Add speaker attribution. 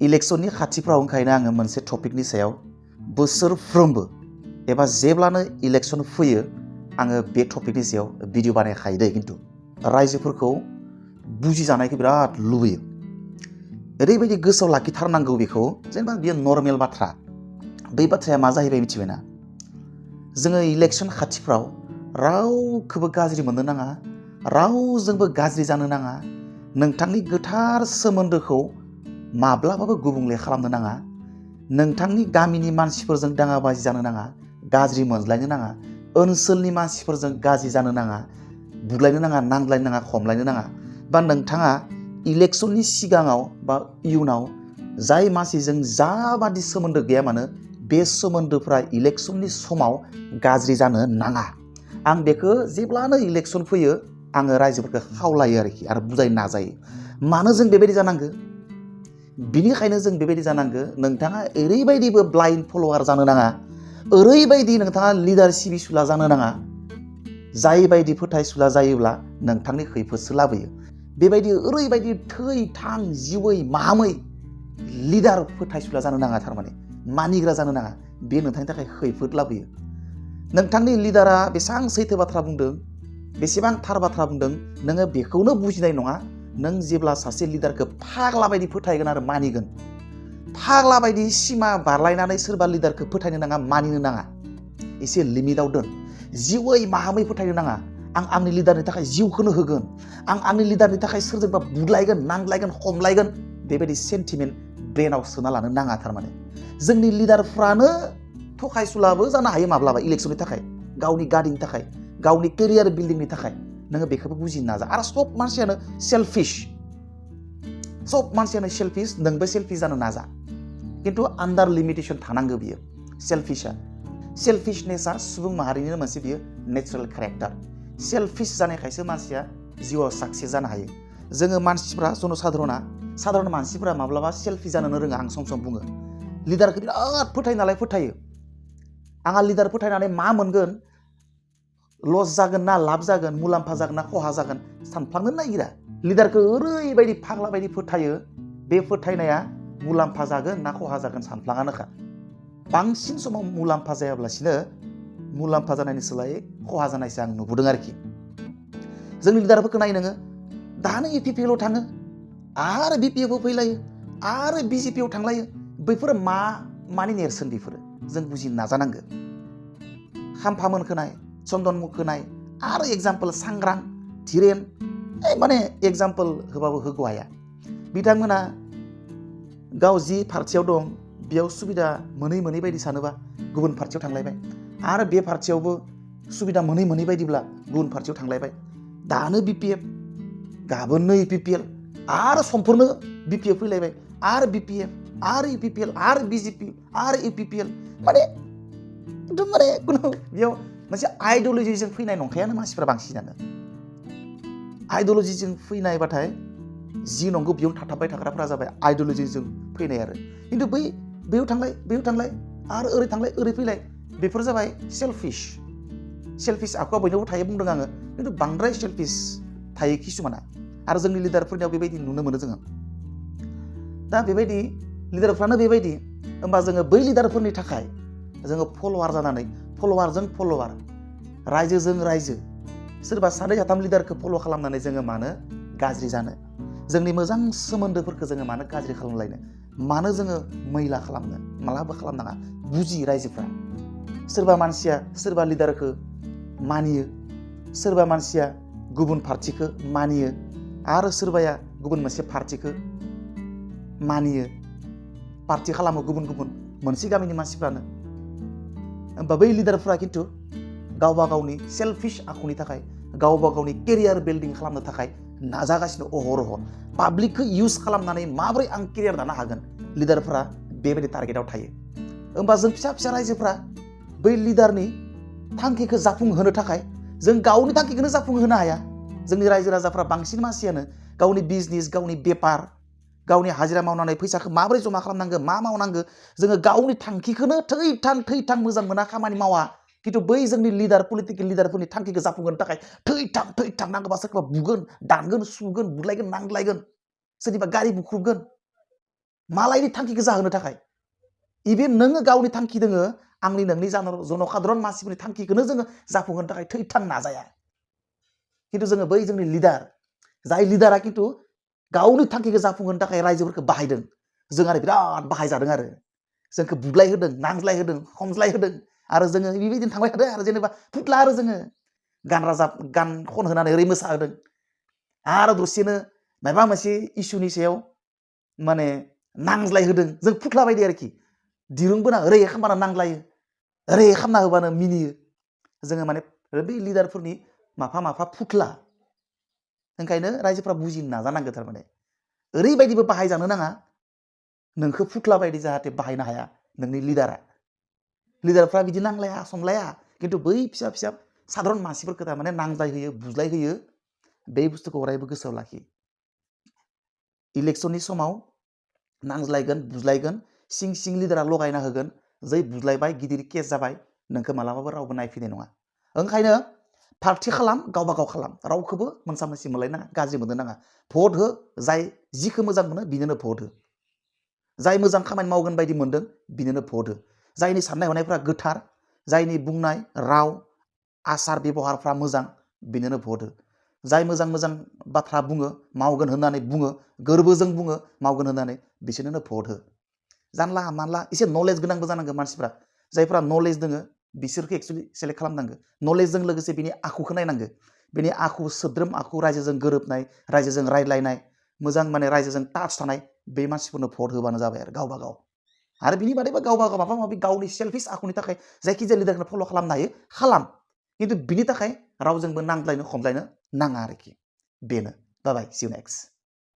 Speaker 1: इलेक्शननि खाथिफ्राव ओंखायनो आङो मोनसे टपिकनि सायाव बोसोरफ्रोमबो एबा जेब्लानो इलेक्शन फैयो आङो बे टपिकनि सायाव भिडिअ बानायखायो दे। खिन्थु रायजोफोरखौ बुजिजानायखौ बिराद लुबैयो, ओरैबायदि गोसोआव लाखिथारनांगौ बेखौ, जेनेबा बियो नर्मेल बाथ्रा। बै बाथ्राया मा जाहैबाय मिथिबायना, जोङो इलेक्शन खाथिफ्राव रावखौबो गाज्रि मोननो नाङा, रावजोंबो गाज्रि जानो नाङा, नोंथांनि गोथार सोमोन्दोखौ माब्लाबाबो गुबुंले खालामनो नाङा, नोंथांनि गामिनि मानसिफोरजों दाङाबाजि जानो नाङा, गाज्रि मोनज्लायनो नाङा, ओनसोलनि मानसिफोरजों गाज्रि जानो नाङा, बुलायनो नाङा, नांज्लायनो नाङा, खमलायनो नाङा। बा नोंथाङा इलेक्शननि सिगाङाव बा इयुनाव जाय मानसिजों जाबादि सोमोन्दो गैया मानो बे सोमोन्दोफ्रा इलेक्शननि समाव गाज्रि जानो नाङा। आं बेखौ जेब्लानो इलेक्शन फैयो आङो रायजोफोरखौ खावलायो आरो बुजायनो नाजायो। मानो जों बेबायदि जानांगौ? बिनिखायनो जों बेबायदि जानांगौ, नोंथाङा ओरैबायदिबो ब्लाइन्ड फलोवार जानो नाङा, ओरैबायदि नोंथाङा लिडार सिबिसुला जानो नाङा, जाय बायदि फोथायसुला जायोब्ला नोंथांनि खैफोदसो लाबोयो। बेबायदि ओरैबायदि थै थां जिउै माहामै लिडार फोथायसुला जानो नाङा, थारमाने मानिग्रा जानो नाङा। बे नोंथांनि थाखाय खैफोद लाबोयो। नोंथांनि लिडारा बेसेबां सैथो बाथ्रा बुंदों, बेसेबां थार बाथ्रा बुंदों, नोङो बेखौनो बुजिनाय नङा। नों जेब्ला सासे लिडारखौ फाग्ला बायदि फोथायगोन आरो मानिगोन, फाग्ला बायदि सिमा बारलायनानै सोरबा लिडारखौ फोथायनो नाङा, मानिनो नाङा। एसे लिमिटआव दोन। जिउै माहामै फोथायनो नाङा। आं आंनि लिडारनि थाखाय जिउखौनो होगोन, आं आंनि लिडारनि थाखाय सोरजोंबा बुलायगोन, नांज्लायगोन, खमलायगोन, बेबायदि सेन्टिमेन्ट ब्रेनाव सोना लानो नाङा। थारमाने जोंनि लिडारफ्रानो थगायसुलाबो जानो हायो माब्लाबा इलेक्शननि थाखाय, गावनि गादिनि थाखाय, गावनि केरियार बिल्डिंनि थाखाय। नोङो बेखौबो बुजिनो नाजा। आरो सब मानसियानो सेल्फिश, सब मानसियानो सेल्फिश, नोंबो सेल्फिश जानो नाजा। खिन्थु आन्डार लिमिटेसन थानांगौ बियो। सेल्फिशनेसा सुबुं माहारिनिनो मोनसे बियो नेचारेल केरेक्टार। सेल्फिश जानायखायसो मानसिया जिउआव साक्सेस जानो हायो। जोङो मानसिफ्रा साधारन मानसिफ्रा माब्लाबा सेल्फिश जानोनो रोङा। आं सम बुङो, लिडारखौ बिराद फोथायो। आंहा लिडार फोथायनानै मा मोनगोन, लस जागोन ना लाब जागोन, मुलाम्फा जागोन ना खहा जागोन सानफ्लांनो नागिरा। लिडारखौ ओरैबायदि फाग्ला बायदि फोथायो, बे फोथायनाया मुलाम्फा जागोन ना खहा जागोन सानफ्लाङानोखा। बांसिन समाव मुलाम्फा जायाब्लासिनो मुलाम्फा जानायनि सोलायै खहा जानायसो आं नुबोदों आरोखि। जोंनि लिडारफोरखौ नाय नोङो, दानो इपिपिएलआव थाङो आरो बिपिएफआव फैलायो आरो बिजेपिआव थांलायो। बैफोरो मानि नेरसोन? बेफोरो जों बुजिनो नाजानांगौ। खाम्फा मोनखोनाय, चन्दन मुखोनाय, आरो एग्जाम्पल सांग्रां, धीरेन, माने एग्जाम्पल होबाबो होग' हाया। बिथांमोना गाव जि पार्टियाव दं बेयाव सुबिदा मोनै बायदि सानोबा गुबुन पार्टियाव थांलायबाय, आरो बे पार्टियावबो सुबिदा मोनै बायदिब्ला गुबुन पार्टियाव थांलायबाय। दानो बिपिएफ, गाबोननो इपिपिएल, आरो समफोरनो बिपिएफ फैलायबाय, आरो बिपिएफ, आरो इपिपिएल, आरो बिजेपि, आरो इपिपिएल। माने एकदम माने कुनु बेयाव मोनसे आइडियलजिजों फैनाय नंखायानो मानसिफ्रा बांसिनानो। आइडियलजिजों फैनायबाथाय जि नंगौ बेयाव थाथाबबाय थाग्राफ्रा जाबाय आइडियलजिजों फैनाय आरो। खिन्थु बैयाव थांलाय आरो ओरै थांलाय ओरै फैलाय, बेफोर जाबाय सेल्फिश आखुआ बयनावबो थायो बुंदों आङो, खिन्थु बांद्राय सेल्फिश थायो किसुमाना। आरो जोंनि लिडारफोरनियाव बेबायदि नुनो मोनो जोङो। दा बेबायदि लिडारफ्रानो बेबायदि, होमबा जोङो बै लिडारफोरनि थाखाय जोङो फल'वार जानानै, फल'वारजों फल'वार, रायजोजों रायजो, सोरबा सानै साथाम लिडारखौ फल' खालामनानै जोङो मानो गाज्रि जानो? जोंनि मोजां सोमोन्दोफोरखौ जोङो मानो गाज्रि खालामलायनो? मानो जोङो मैला खालामनो? मालाबा खालामनाङा। बुजि रायजोफ्रा। सोरबा मानसिया सोरबा लिडारखौ मानियो, सोरबा मानसिया गुबुन पार्टिखौ मानियो, आरो सोरबाया गुबुन मोनसे पार्टिखौ मानियो, पार्टि खालामो गुबुन मोनसे गामिनि मानसिफ्रानो। होमबा बै लिडारफ्रा खिन्थु गावबा गावनि सेल्फिश आखुनि थाखाय, गावबा गावनि केरियार बिल्डिं खालामनो थाखाय नाजागासिनो अहरह। पाब्लिकखौ इउज खालामनानै माबोरै आं केरियार दानो हागोन, लिडारफ्रा बेबायदि टारगेटआव थायो। होमबा जों फिसा रायजोफ्रा बै लिडारनि थांखिखौ जाफुंहोनो थाखाय जों गावनि थांखिखौनो जाफुंहोनो हाया। जोंनि रायजो राजाफ्रा बांसिन मानसियानो गावनि बिजनेस, गावनि बेपार, गावनि हाजिरा मावनानै फैसाखौ माबोरै जमा खालामनांगौ, मा मावनांगौ, जोङो गावनि थांखिखौनो थैथां मोजां मोना, खामानि मावा। खिन्थु बै जोंनि पलिटिकेल लिडारफोरनि थांखिखौ जाफुंहोनो थाखाय थैथां नांगौबा सोरखौबा बुगोन, दानगोन, सुगोन, बुलायगोन, नांज्लायगोन, सोरनिबा गारि बुख्रुबगोन। मालायनि थांखिखौ जाहोनो थाखाय इभेन नोङो गावनि थांखि दोङो आंनि नोंनि जनसाधारन मानसिफोरनि थांखिखौनो जोङो जाफुंहोनो थाखाय थैथां नाजाया खिन्थु जोङो बै जोंनि लिडार जाय लिडारा खिन्थु गावनि थांखिखौ जाफुंहोनो थाखाय रायजोफोरखौ बाहायदों जों आरो बिराद बाहायजादों आरो जोंखौ बुग्लाय होदों नांज्लाय होदों हमज्लाय होदों आरो जोङो बेबायदिनो थांबाय थादों आरो जेनेबा फुथला आरो जोङो गान खन होनानै ओरै मोसाहोदों आरो दसेनो माबा मोनसे इसुनि सायाव माने नांज्लाय होदों जों फुथला बायदि आरोखि दिरुं बोना ओरै खालामबानो नांज्लायो ओरै खालामना होबानो मिनियो जोङो माने बै लिडारफोरनि माफा फुथला ओंखायनो रायजोफ्रा बुजिनो नाजानांगौ थारमाने ओरैबायदिबो बाहायजानो नाङा नोंखौ फुथला बायदि जाहाथे बाहायनो हाया नोंनि लिडारफ्रा बिदि नांलाया समलाया खिन्थु बै फिसा फिसा साधारन मानसिफोरखौ थारमाने नांज्लाय होयो बुज्लाय होयो बे बुस्थुखौ अरायबो गोसोआव लाखि इलेक्शननि समाव नांज्लायगोन बुज्लायगोन सिं सिं लिडारा लगायना होगोन जै बुज्लायबाय गिदिर केस जाबाय नोंखौ मालाबाबो रावबो नायफैनाय नङा ओंखायनो पार्टि खालाम गावबा गाव खालाम रावखौबो मोनसा मोनसि मोनलायनो नाङा गाज्रि मोननो नाङा भट हो जाय जिखौ मोजां मोनो बिनोनो भट हो जाय मोजां खामानि मावगोन बायदि मोनदों बिनोनो भट हो जायनि साननाय हनायफ्रा गोथार जायनि बुंनाय राव आसार बेबहारफ्रा मोजां बिनोनो भट हो जाय मोजां मोजां बाथ्रा बुङो मावगोन होननानै बुङो गोरबोजों बुङो मावगोन होननानै बिसोरनो भट हो जानला मानला एसे नलेज गोनांबो जानांगौ मानसिफ्रा जायफ्रा नलेज दोङो बिसोरखौ एक्सुअलि सेलेक्ट खालामनांगो नलेजजों लोगोसे बिनि आखुखौ नायनांगो बिनि आखु सोद्रोम आखु रायजोजों गोरोबनाय रायजोजों रायज्लायनाय मोजां माने रायजोजों टाच थानाय बे मानसिफोरनो भट होबानो जाबाय आरो गावबा गाव आरो बिनि बादैबो गावबा गाव माबा माबि गावनि सेल्फिस आखुनि थाखाय जायखिजाया लिडारखौनो फल' खालामनो हायो खालाम खिन्थु बिनि थाखाय रावजोंबो नांज्लायनो खमज्लायनो नाङा आरोखि बेनो बाय बाय सि इउ नेक्स्ट